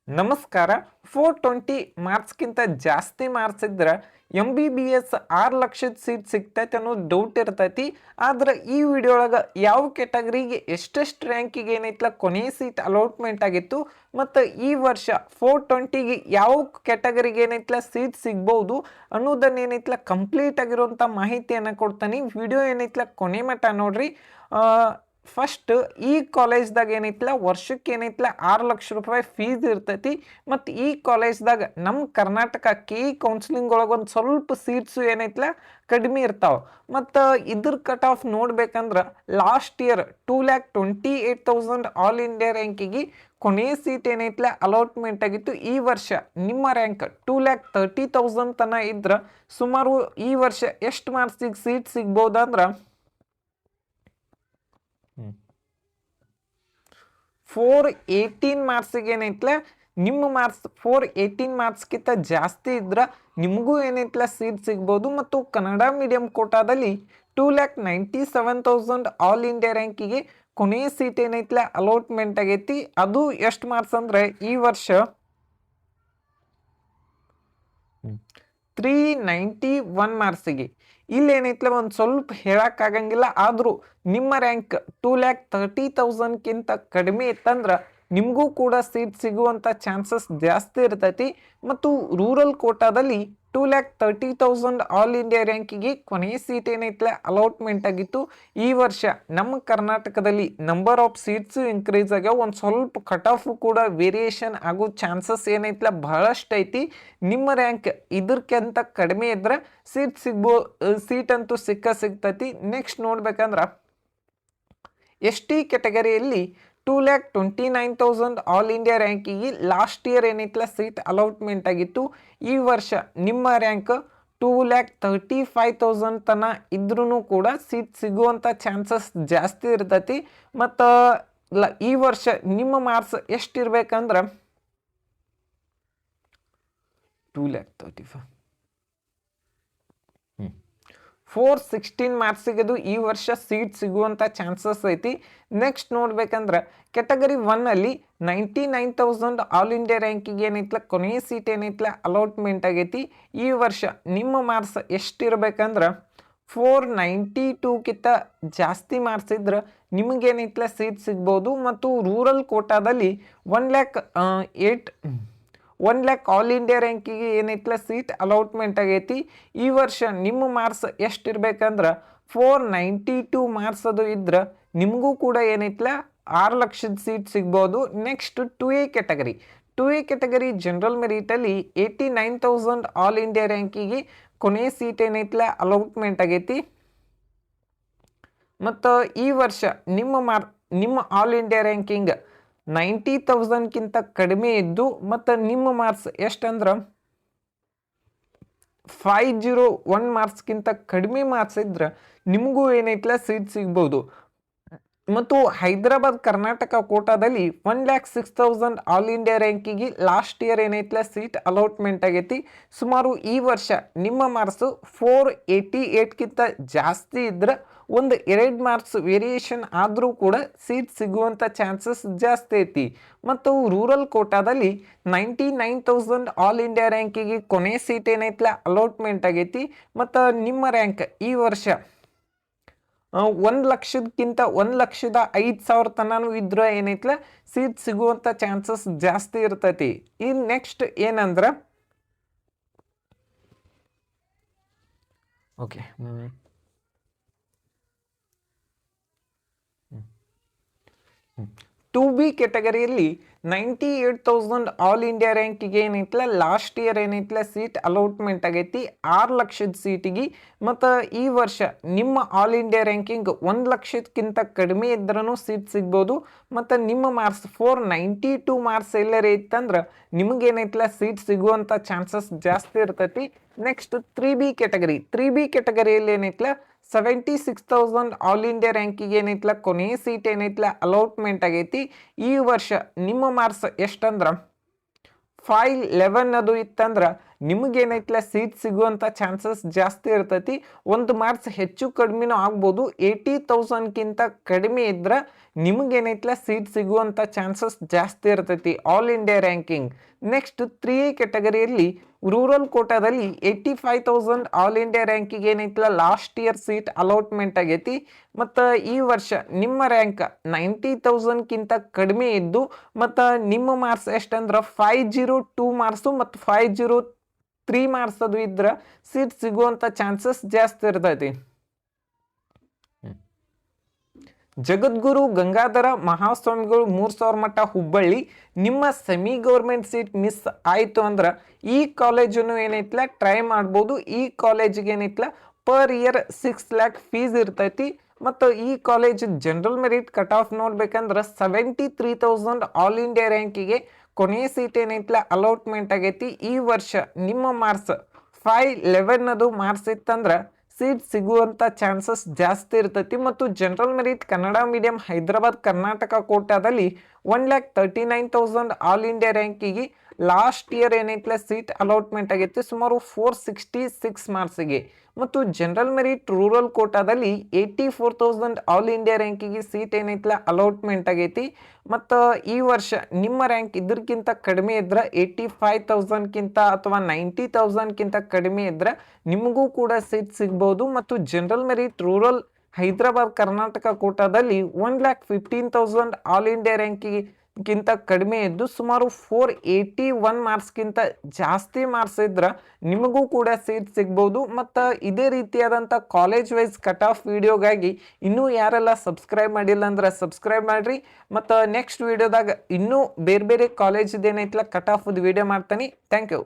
ನಮಸ್ಕಾರ. 420 ಮಾರ್ಕ್ಸ್ಗಿಂತ ಜಾಸ್ತಿ ಮಾರ್ಕ್ಸ್ ಇದ್ರೆ MBBS 6 ಲಕ್ಷದ ಸೀಟ್ ಸಿಗ್ತೈತೆ ಅನ್ನೋ ಡೌಟ್ ಇರ್ತೈತಿ. ಆದ್ರೆ ಈ ವಿಡಿಯೋ ಒಳಗೆ ಯಾವ ಕೆಟಗರಿಗೆ ಎಷ್ಟೆಷ್ಟು ರ್ಯಾಂಕಿಗೆ ಏನೈತಲ್ಲ ಕೊನೆಯ ಸೀಟ್ ಅಲಾಟ್ಮೆಂಟ್ ಆಗಿತ್ತು ಮತ್ತು ಈ ವರ್ಷ 420ಗೆ ಯಾವ ಕೆಟಗರಿಗೆ ಏನೈತಲ್ಲ ಸೀಟ್ ಸಿಗ್ಬೋದು ಅನ್ನೋದನ್ನ ಏನೈತಲ್ಲ ಕಂಪ್ಲೀಟ್ ಆಗಿರುವಂಥ ಮಾಹಿತಿಯನ್ನು ಕೊಡ್ತಾನೆ. ವಿಡಿಯೋ ಏನೈತಲ್ಲ ಕೊನೆ ಮಟ್ಟ ನೋಡ್ರಿ. ಫಸ್ಟ್ ಈ ಕಾಲೇಜ್ದಾಗ ಏನೈತಲ್ಲ ವರ್ಷಕ್ಕೆ ಏನೈತಲ್ಲ 6 ಲಕ್ಷ ರೂಪಾಯಿ ಫೀಸ್ ಇರ್ತೈತಿ. ಮತ್ತು ಈ ಕಾಲೇಜ್ದಾಗ ನಮ್ಮ ಕರ್ನಾಟಕ KE ಕೌನ್ಸಿಲಿಂಗ್ ಒಳಗೆ ಒಂದು ಸ್ವಲ್ಪ ಸೀಟ್ಸು ಏನೈತಲ್ಲ ಕಡಿಮೆ ಇರ್ತಾವೆ. ಮತ್ತು ಇದ್ರ ಕಟ್ ಆಫ್ ನೋಡ್ಬೇಕಂದ್ರೆ ಲಾಸ್ಟ್ ಇಯರ್ 2,28,000 ಆಲ್ ಇಂಡಿಯಾ ರ್ಯಾಂಕಿಗೆ ಕೊನೆಯ ಸೀಟ್ ಏನೈತಲ್ಲ ಅಲಾಟ್ಮೆಂಟ್ ಆಗಿತ್ತು. ಈ ವರ್ಷ ನಿಮ್ಮ ರ್ಯಾಂಕ್ 2,30,000 ತನ ಇದ್ರೆ ಸುಮಾರು ಈ ವರ್ಷ ಎಷ್ಟು ಮಾರ್ಕ್ಸಿಗೆ ಸೀಟ್ ಸಿಗ್ಬೋದಂದ್ರೆ 418 ಮಾರ್ಕ್ಸಿಗೆ ಏನೈತಲ್ಲ ನಿಮ್ಮ ಮಾರ್ಕ್ಸ್ 418 ಮಾರ್ಕ್ಸ್ಗಿಂತ ಜಾಸ್ತಿ ಇದ್ರೆ ನಿಮಗೂ ಏನೈತಲ್ಲ ಸೀಟ್ ಸಿಗ್ಬೋದು. ಮತ್ತು ಕನ್ನಡ ಮೀಡಿಯಂ ಕೋಟಾದಲ್ಲಿ 2,97,000 ಆಲ್ ಇಂಡಿಯಾ ರ್ಯಾಂಕಿಗೆ ಕೊನೆಯ ಸೀಟ್ ಏನೈತಲ್ಲ ಅಲಾಟ್ಮೆಂಟ್ ಆಗೈತಿ. ಅದು ಎಷ್ಟು ಮಾರ್ಕ್ಸ್ ಅಂದರೆ ಈ ವರ್ಷ 391 ಮಾರ್ಕ್ಸಿಗೆ. ಇಲ್ಲಿ ಏನೈತಲ್ಲ ಒಂದು ಸ್ವಲ್ಪ ಹೇಳಕ್ಕಾಗಂಗಿಲ್ಲ. ಆದರೂ ನಿಮ್ಮ ರ್ಯಾಂಕ್ 2,30,000ಕ್ಕಿಂತ ಕಡಿಮೆ ಇತ್ತಂದ್ರೆ ನಿಮಗೂ ಕೂಡ ಸೀಟ್ ಸಿಗುವಂಥ ಚಾನ್ಸಸ್ ಜಾಸ್ತಿ ಇರ್ತೈತಿ. ಮತ್ತು ರೂರಲ್ ಕೋಟಾದಲ್ಲಿ 2,30,000 ಆಲ್ ಇಂಡಿಯಾ ರ್ಯಾಂಕಿಗೆ ಕೊನೆಯ ಸೀಟ್ ಏನೈತಲ್ಲ ಅಲಾಟ್ಮೆಂಟ್ ಆಗಿತ್ತು. ಈ ವರ್ಷ ನಮ್ಮ ಕರ್ನಾಟಕದಲ್ಲಿ ನಂಬರ್ ಆಫ್ ಸೀಟ್ಸು ಇನ್ಕ್ರೀಸ್ ಆಗ್ಯಾವ. ಒಂದು ಸ್ವಲ್ಪ ಕಟ್ ಆಫ್ ಕೂಡ ವೇರಿಯೇಷನ್ ಆಗೋ ಚಾನ್ಸಸ್ ಏನೈತಲ್ಲ ಬಹಳಷ್ಟು ಐತಿ. ನಿಮ್ಮ ರ್ಯಾಂಕ್ ಇದಕ್ಕಿಂತ ಕಡಿಮೆ ಇದ್ರೆ ಸೀಟ್ ಅಂತೂ ಸಿಗ್ತೈತಿ. ನೆಕ್ಸ್ಟ್ ನೋಡ್ಬೇಕಂದ್ರೆ ST ಕೆಟಗರಿಯಲ್ಲಿ 2,29,000 ಆಲ್ ಇಂಡಿಯಾ ರ್ಯಾಂಕಿಗೆ ಲಾಸ್ಟ್ ಇಯರ್ ಏನೈತಲ್ಲ ಸೀಟ್ ಅಲಾಟ್ಮೆಂಟ್ ಆಗಿತ್ತು. ಈ ವರ್ಷ ನಿಮ್ಮ ರ್ಯಾಂಕ್ 2,35,000 ತನ ಇದ್ರೂ ಕೂಡ ಸೀಟ್ ಸಿಗುವಂಥ ಚಾನ್ಸಸ್ ಜಾಸ್ತಿ ಇರ್ತೈತಿ. ಮತ್ತು ಈ ವರ್ಷ ನಿಮ್ಮ ಮಾರ್ಕ್ಸ್ ಎಷ್ಟಿರ್ಬೇಕಂದ್ರೆ 2,35,000 416 ಮಾರ್ಕ್ಸಿಗೆ ಅದು ಈ ವರ್ಷ ಸೀಟ್ ಸಿಗುವಂಥ ಚಾನ್ಸಸ್ ಐತಿ. ನೆಕ್ಸ್ಟ್ ನೋಡ್ಬೇಕಂದ್ರೆ ಕೆಟಗರಿ 1ಅಲ್ಲಿ 99,000 ಆಲ್ ಇಂಡಿಯಾ ರ್ಯಾಂಕಿಗೆ ಏನೈತಲ್ಲ ಕೊನೆಯ ಸೀಟ್ ಏನೈತಲ್ಲ ಅಲಾಟ್ಮೆಂಟ್ ಆಗೈತಿ. ಈ ವರ್ಷ ನಿಮ್ಮ ಮಾರ್ಕ್ಸ್ ಎಷ್ಟಿರ್ಬೇಕಂದ್ರೆ 492ಕ್ಕಿಂತ ಜಾಸ್ತಿ ಮಾರ್ಕ್ಸ್ ಇದ್ರೆ ನಿಮಗೇನೈತಲ್ಲ ಸೀಟ್ ಸಿಗ್ಬೋದು. ಮತ್ತು ರೂರಲ್ ಕೋಟಾದಲ್ಲಿ 1,00,000 ಆಲ್ ಇಂಡಿಯಾ ರ್ಯಾಂಕಿಗೆ ಏನೈತಲ್ಲ ಸೀಟ್ ಅಲಾಟ್ಮೆಂಟ್ ಆಗೈತಿ. ಈ ವರ್ಷ ನಿಮ್ಮ ಮಾರ್ಕ್ಸ್ ಎಷ್ಟಿರ್ಬೇಕಂದ್ರೆ 492 ಮಾರ್ಕ್ಸ್ ಅದು ಇದ್ರೆ ನಿಮಗೂ ಕೂಡ ಏನೈತಲ್ಲ 6 ಲಕ್ಷದ ಸೀಟ್ ಸಿಗ್ಬೋದು. ನೆಕ್ಸ್ಟ್ 2A ಕೆಟಗರಿ ಜನರಲ್ ಮೆರಿಟಲ್ಲಿ 89,000 ಆಲ್ ಇಂಡಿಯಾ ರ್ಯಾಂಕಿಗೆ ಕೊನೆಯ ಸೀಟ್ ಏನೈತಲ್ಲ ಅಲಾಟ್ಮೆಂಟ್ ಆಗೈತಿ. ಮತ್ತು ಈ ವರ್ಷ ನಿಮ್ಮ ಆಲ್ ಇಂಡಿಯಾ ರ್ಯಾಂಕಿಂಗ್ 90,000ಕ್ಕಿಂತ ಕಡಿಮೆ ಇದ್ದು ಮತ್ತು ನಿಮ್ಮ ಮಾರ್ಕ್ಸ್ ಎಷ್ಟಂದ್ರೆ 501 ಮಾರ್ಕ್ಸ್ಗಿಂತ ಕಡಿಮೆ ಮಾರ್ಕ್ಸ್ ಇದ್ರೆ ನಿಮಗೂ ಏನೈತಲ್ಲ ಸೀಟ್ ಸಿಗ್ಬೋದು. ಮತ್ತು ಹೈದರಾಬಾದ್ ಕರ್ನಾಟಕ ಕೋಟಾದಲ್ಲಿ 1,06,000 ಆಲ್ ಇಂಡಿಯಾ ರ್ಯಾಂಕಿಗೆ ಲಾಸ್ಟ್ ಇಯರ್ ಏನೈತಲ್ಲ ಸೀಟ್ ಅಲಾಟ್ಮೆಂಟ್ ಆಗೈತಿ. ಸುಮಾರು ಈ ವರ್ಷ ನಿಮ್ಮ ಮಾರ್ಕ್ಸು 488ಕ್ಕಿಂತ ಜಾಸ್ತಿ ಇದ್ರೆ ಒಂದು 2 ಮಾರ್ಕ್ಸ್ ವೇರಿಯೇಷನ್ ಆದರೂ ಕೂಡ ಸೀಟ್ ಸಿಗುವಂಥ ಚಾನ್ಸಸ್ ಜಾಸ್ತಿ ಐತಿ. ಮತ್ತು ರೂರಲ್ ಕೋಟಾದಲ್ಲಿ 99,000 ಆಲ್ ಇಂಡಿಯಾ ರ್ಯಾಂಕಿಗೆ ಕೊನೆ ಸೀಟ್ ಏನೈತಲ್ಲ ಅಲಾಟ್ಮೆಂಟ್ ಆಗೈತಿ. ಮತ್ತು ನಿಮ್ಮ ರ್ಯಾಂಕ್ ಈ ವರ್ಷ 1,00,000ಕ್ಕಿಂತ 1,05,000 ತನೂ ಇದ್ರೆ ಏನೈತಲ್ಲ ಸೀಟ್ ಸಿಗುವಂಥ ಚಾನ್ಸಸ್ ಜಾಸ್ತಿ ಇರ್ತೈತಿ. ಈ ನೆಕ್ಸ್ಟ್ ಏನಂದ್ರೆ ಓಕೆ 2B ಕೆಟಗರಿಯಲ್ಲಿ 98,000 ಆಲ್ ಇಂಡಿಯಾ ರ್ಯಾಂಕಿಗೆ ಏನೈತಲ್ಲ ಲಾಸ್ಟ್ ಇಯರ್ ಏನೈತಲ್ಲ ಸೀಟ್ ಅಲಾಟ್ಮೆಂಟ್ ಆಗೈತಿ 6 ಲಕ್ಷದ ಸೀಟಿಗೆ. ಮತ್ತು ಈ ವರ್ಷ ನಿಮ್ಮ ಆಲ್ ಇಂಡಿಯಾ ರ್ಯಾಂಕಿಂಗ್ 1 ಲಕ್ಷಕ್ಕಿಂತ ಕಡಿಮೆ ಇದ್ರೂ ಸೀಟ್ ಸಿಗ್ಬೋದು. ಮತ್ತು ನಿಮ್ಮ ಮಾರ್ಕ್ಸ್ 492 ಮಾರ್ಕ್ಸ್ ಎಲ್ಲರೇ ಇತ್ತಂದ್ರೆ ನಿಮಗೇನೈತಲ್ಲ ಸೀಟ್ ಸಿಗುವಂಥ ಚಾನ್ಸಸ್ ಜಾಸ್ತಿ ಇರ್ತೈತಿ. ನೆಕ್ಸ್ಟ್ 3B ಕೆಟಗರಿಯಲ್ಲಿ ಏನೈತಲ್ಲ 76,000 ಆಲ್ ಇಂಡಿಯಾ ರ್ಯಾಂಕಿಗೆ ಏನೈತಲ್ಲ ಕೊನೆಯ ಸೀಟ್ ಏನೈತಲ್ಲ ಅಲಾಟ್ಮೆಂಟ್ ಆಗೈತಿ. ಈ ವರ್ಷ ನಿಮ್ಮ ಮಾರ್ಕ್ಸ್ ಎಷ್ಟಂದ್ರೆ 511 ಅದು ಇತ್ತಂದ್ರೆ ನಿಮಗೇನೈತ್ಲ ಸೀಟ್ ಸಿಗುವಂಥ ಚಾನ್ಸಸ್ ಜಾಸ್ತಿ ಇರ್ತೈತಿ. 1 ಮಾರ್ಕ್ಸ್ ಹೆಚ್ಚು ಕಡಿಮೆನೂ ಆಗ್ಬೋದು. 80,000ಕ್ಕಿಂತ ಕಡಿಮೆ ಇದ್ರೆ ನಿಮಗೇನೈತ್ಲ ಸೀಟ್ ಸಿಗುವಂಥ ಚಾನ್ಸಸ್ ಜಾಸ್ತಿ ಇರ್ತೈತಿ all India ranking. Next 3A ಕ್ಯಾಟಗರಿಯಲ್ಲಿ ರೂರಲ್ ಕೋಟಾದಲ್ಲಿ 85,000 ಆಲ್ ಇಂಡಿಯಾ ರ್ಯಾಂಕಿಗೆ ಏನೈತಲ್ಲ ಲಾಸ್ಟ್ ಇಯರ್ ಸೀಟ್ ಅಲಾಟ್ಮೆಂಟ್ ಆಗೈತಿ. ಮತ್ತು ಈ ವರ್ಷ ನಿಮ್ಮ ರ್ಯಾಂಕ್ 90,000ಕ್ಕಿಂತ ಕಡಿಮೆ ಇದ್ದು ಮತ್ತು ನಿಮ್ಮ ಮಾರ್ಕ್ಸ್ ಎಷ್ಟಂದ್ರೆ 502 ಮಾರ್ಕ್ಸು ಮತ್ತು 503 ಮಾರ್ಕ್ಸ್ ಅದು ಇದ್ರೆ ಸೀಟ್ ಸಿಗುವಂಥ ಚಾನ್ಸಸ್ ಜಾಸ್ತಿ ಇರ್ತೈತಿ. ಜಗದ್ಗುರು ಗಂಗಾಧರ ಮಹಾಸ್ವಾಮಿಗಳು 3000 ಮಠ ಹುಬ್ಬಳ್ಳಿ, ನಿಮ್ಮ ಸೆಮಿ ಗೌರ್ಮೆಂಟ್ ಸೀಟ್ ಮಿಸ್ ಆಯಿತು ಅಂದ್ರೆ ಈ ಕಾಲೇಜನ್ನು ಏನೈತ್ಲ ಟ್ರೈ ಮಾಡ್ಬೋದು. ಈ ಕಾಲೇಜಿಗೆ ಏನೈತ್ಲ ಪರ್ ಇಯರ್ 6 lakh ಫೀಸ್ ಇರ್ತೈತಿ. ಮತ್ತು ಈ college general merit cut off ನೋಡ್ಬೇಕಂದ್ರೆ 73,000 ಆಲ್ ಇಂಡಿಯಾ ರ್ಯಾಂಕಿಗೆ ಕೊನೆಯ ಸೀಟ್ ಏನೈತ್ಲ ಅಲಾಟ್ಮೆಂಟ್ ಆಗೈತಿ. ಈ ವರ್ಷ ನಿಮ್ಮ ಮಾರ್ಕ್ಸ್ 511 ಅದು ಮಾರ್ಕ್ಸ್ ಇತ್ತಂದ್ರೆ ಸೀಟ್ ಸಿಗುವಂಥ ಚಾನ್ಸಸ್ ಜಾಸ್ತಿ ಇರ್ತೈತಿ. ಮತ್ತು general merit Kannada medium Hyderabad Karnataka ಕೋಟಾದಲ್ಲಿ 1,39,000 ಆಲ್ ಇಂಡಿಯಾ ರ್ಯಾಂಕಿಗೆ ಲಾಸ್ಟ್ ಇಯರ್ ಏನೈತ್ಲ ಸೀಟ್ ಅಲಾಟ್ಮೆಂಟ್ ಆಗೈತಿ ಸುಮಾರು 466 ಮಾರ್ಕ್ಸಿಗೆ. ಮತ್ತು ಜನರಲ್ ಮೆರಿಟ್ ರೂರಲ್ ಕೋಟಾದಲ್ಲಿ 84,000 ಆಲ್ ಇಂಡಿಯಾ ರ್ಯಾಂಕಿಗೆ ಸೀಟ್ ಏನೈತ್ಲ ಅಲಾಟ್ಮೆಂಟ್ ಆಗೈತಿ. ಮತ್ತು ಈ ವರ್ಷ ನಿಮ್ಮ ರ್ಯಾಂಕ್ ಇದಕ್ಕಿಂತ ಕಡಿಮೆ ಇದ್ರೆ 85,000ಕ್ಕಿಂತ ಅಥವಾ 90,000ಕ್ಕಿಂತ ಕಡಿಮೆ ಇದ್ರೆ ನಿಮಗೂ ಕೂಡ ಸೀಟ್ ಸಿಗ್ಬೋದು. ಮತ್ತು general merit rural Hyderabad Karnataka ಕೋಟಾದಲ್ಲಿ 1,15,000 ಆಲ್ ಇಂಡಿಯಾ ರ್ಯಾಂಕಿಗಿಂತ ಕಡಿಮೆ ಇದ್ದು ಸುಮಾರು 481 ಮಾರ್ಕ್ಸ್ಗಿಂತ ಜಾಸ್ತಿ ಮಾರ್ಕ್ಸ್ ಇದ್ರೆ ನಿಮಗೂ ಕೂಡ ಸೀಟ್ ಸಿಗ್ಬೋದು. ಮತ್ತು ಇದೇ ರೀತಿಯಾದಂಥ ಕಾಲೇಜ್ ವೈಸ್ ಕಟ್ ಆಫ್ ವಿಡಿಯೋಗಾಗಿ ಇನ್ನೂ ಯಾರೆಲ್ಲ ಸಬ್ಸ್ಕ್ರೈಬ್ ಮಾಡಿಲ್ಲ ಅಂದ್ರೆ ಸಬ್ಸ್ಕ್ರೈಬ್ ಮಾಡಿರಿ. ಮತ್ತು ನೆಕ್ಸ್ಟ್ ವಿಡಿಯೋದಾಗ ಇನ್ನೂ ಬೇರೆ ಬೇರೆ ಕಾಲೇಜ್ ಏನೈತಲ್ಲ ಕಟ್ ಆಫ್ ವಿಡಿಯೋ ಮಾಡ್ತೀನಿ. Thank you.